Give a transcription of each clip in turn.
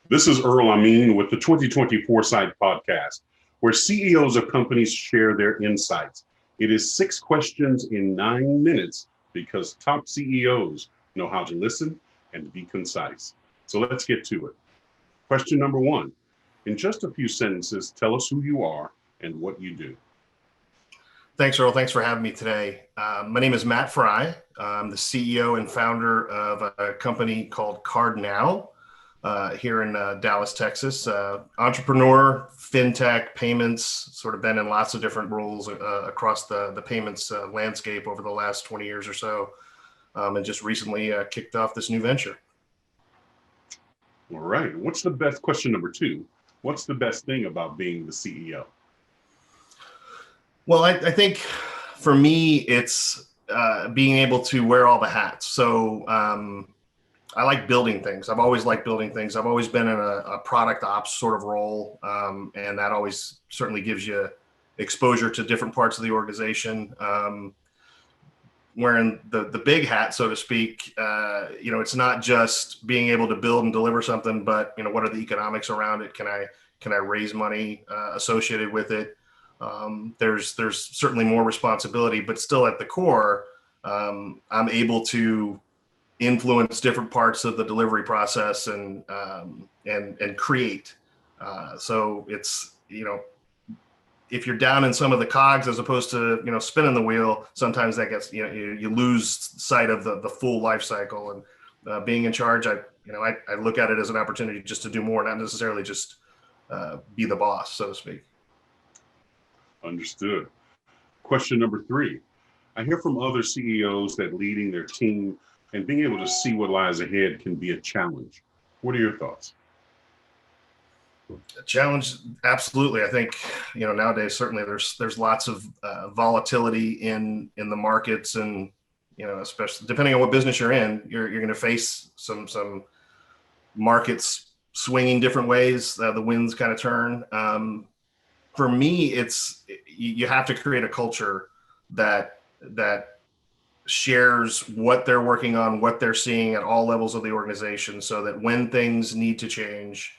This is Earl Amin with the 2020 Foresight Podcast, where CEOs of companies share their insights. It is 6 questions in 9 minutes because top CEOs know how to listen and be concise. So let's get to it. Question number 1. In just a few sentences, tell us who you are and what you do. Thanks, Earl. Thanks for having me today. My name is Matt Frye. I'm the CEO and founder of a company called CardNow here in Dallas, Texas. Entrepreneur, fintech, payments, sort of been in lots of different roles across the payments landscape over the last 20 years or so, and just recently kicked off this new venture. All right. What's the best, question number 2, what's the best thing about being the CEO? Well, I think for me, it's being able to wear all the hats. So I like building things. I've always liked building things. I've always been in a product ops sort of role. And that always certainly gives you exposure to different parts of the organization. Wearing the big hat, so to speak, it's not just being able to build and deliver something, but, what are the economics around it? Can I raise money associated with it? There's certainly more responsibility, but still at the core, I'm able to influence different parts of the delivery process and create. So it's, if you're down in some of the cogs as opposed to, spinning the wheel, sometimes that gets, you lose sight of the full life cycle. And being in charge, I look at it as an opportunity just to do more, not necessarily just be the boss, so to speak. Understood. Question number 3. I hear from other CEOs that leading their team and being able to see what lies ahead can be a challenge. What are your thoughts? A challenge, absolutely. I think, nowadays, certainly there's lots of volatility in the markets, and, especially depending on what business you're in, you're going to face some markets swinging different ways. The winds kind of turn. For me, it's you have to create a culture that shares what they're working on, what they're seeing at all levels of the organization, so that when things need to change,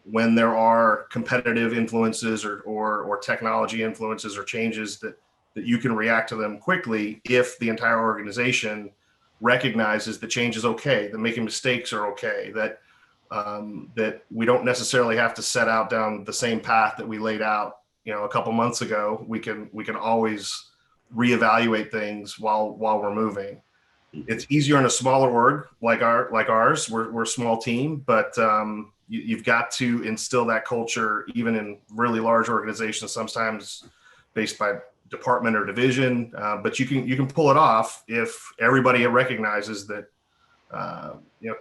when there are competitive influences or technology influences or changes, that you can react to them quickly if the entire organization recognizes that change is okay, that making mistakes are okay, that we don't necessarily have to set out down the same path that we laid out, a couple months ago. We can always reevaluate things while we're moving. It's easier in a smaller org like ours. We're a small team, but you've got to instill that culture even in really large organizations, sometimes based by department or division. But you can pull it off if everybody recognizes that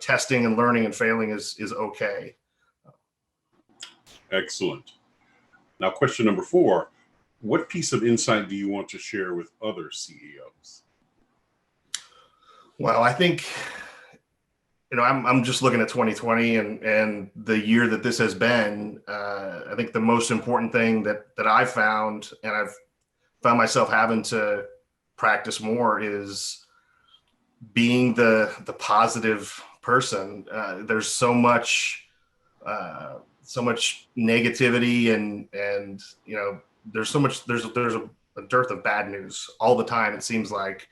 testing and learning and failing is okay. Excellent. Now, question number 4, what piece of insight do you want to share with other CEOs? Well, I think, I'm just looking at 2020 and the year that this has been. I think the most important thing that I've found, and I've found myself having to practice more, is being the positive person. There's so much negativity and there's a dearth of bad news all the time, it seems like.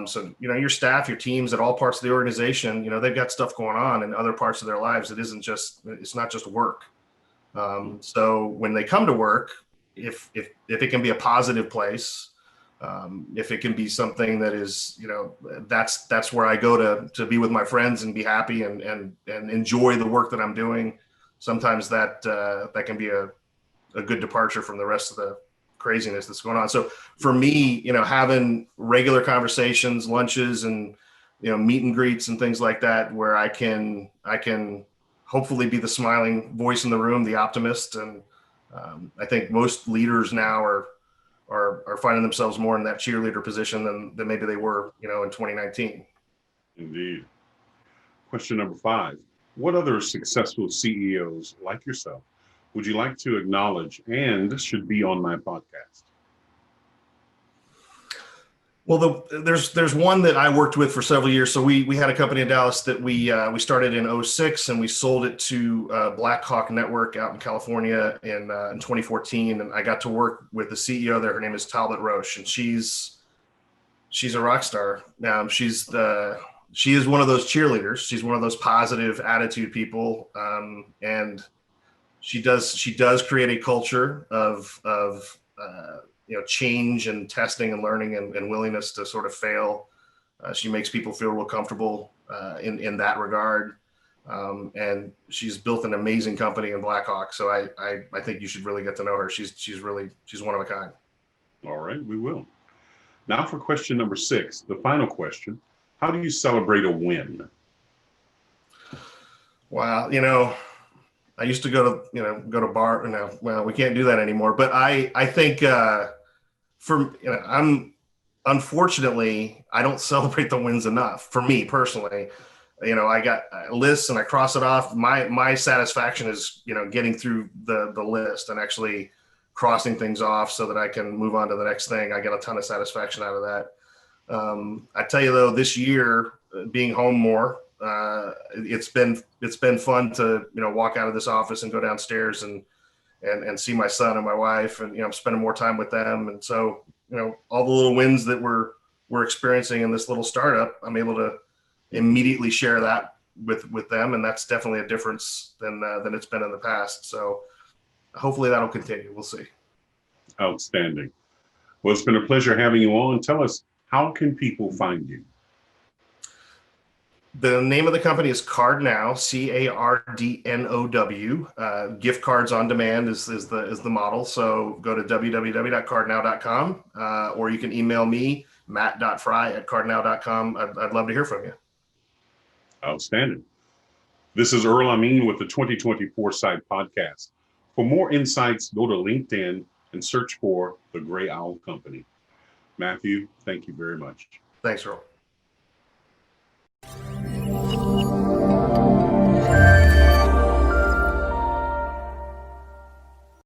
So your staff, your teams at all parts of the organization, they've got stuff going on in other parts of their lives. It's not just work. So when they come to work, if it can be a positive place, if it can be something that is, that's where I go to be with my friends and be happy and enjoy the work that I'm doing. Sometimes that can be a good departure from the rest of the craziness that's going on. So for me, having regular conversations, lunches, and meet and greets and things like that, where I can hopefully be the smiling voice in the room, the optimist. And I think most leaders now are finding themselves more in that cheerleader position than maybe they were, in 2019. Indeed. Question number 5. What other successful CEOs like yourself would you like to acknowledge and should be on my podcast? Well, there's one that I worked with for several years. So we had a company in Dallas that we started in '06, and we sold it to Black Hawk Network out in California in 2014. And I got to work with the CEO there. Her name is Talbot Roche, and she's a rock star. She is one of those cheerleaders. She's one of those positive attitude people, and she does create a culture of change and testing and learning and willingness to sort of fail. She makes people feel real comfortable in that regard. And she's built an amazing company in Blackhawk. So I think you should really get to know her. She's one of a kind. All right, we will. Now for question number 6, the final question. How do you celebrate a win? Wow. I used to go to bar. No, well, we can't do that anymore. But I think unfortunately, I don't celebrate the wins enough for me personally. I got lists and I cross it off. My satisfaction is, getting through the list and actually crossing things off so that I can move on to the next thing. I get a ton of satisfaction out of that. I tell you though, this year being home more, it's been fun to, walk out of this office and go downstairs and see my son and my wife, and I'm spending more time with them. And so all the little wins that we're experiencing in this little startup, I'm able to immediately share that with them, and that's definitely a difference than it's been in the past. So hopefully that'll continue. We'll see. Outstanding. Well, it's been a pleasure having you on. Tell us, how can people find you? The name of the company is CardNow, CardNow. Gift cards on demand is the model. So go to www.cardnow.com, or you can email me, matt.frye@cardnow.com. I'd love to hear from you. Outstanding. This is Earl Amin with the 2024 Side Podcast. For more insights, go to LinkedIn and search for the Gray Owl Company. Matthew, thank you very much. Thanks, Earl.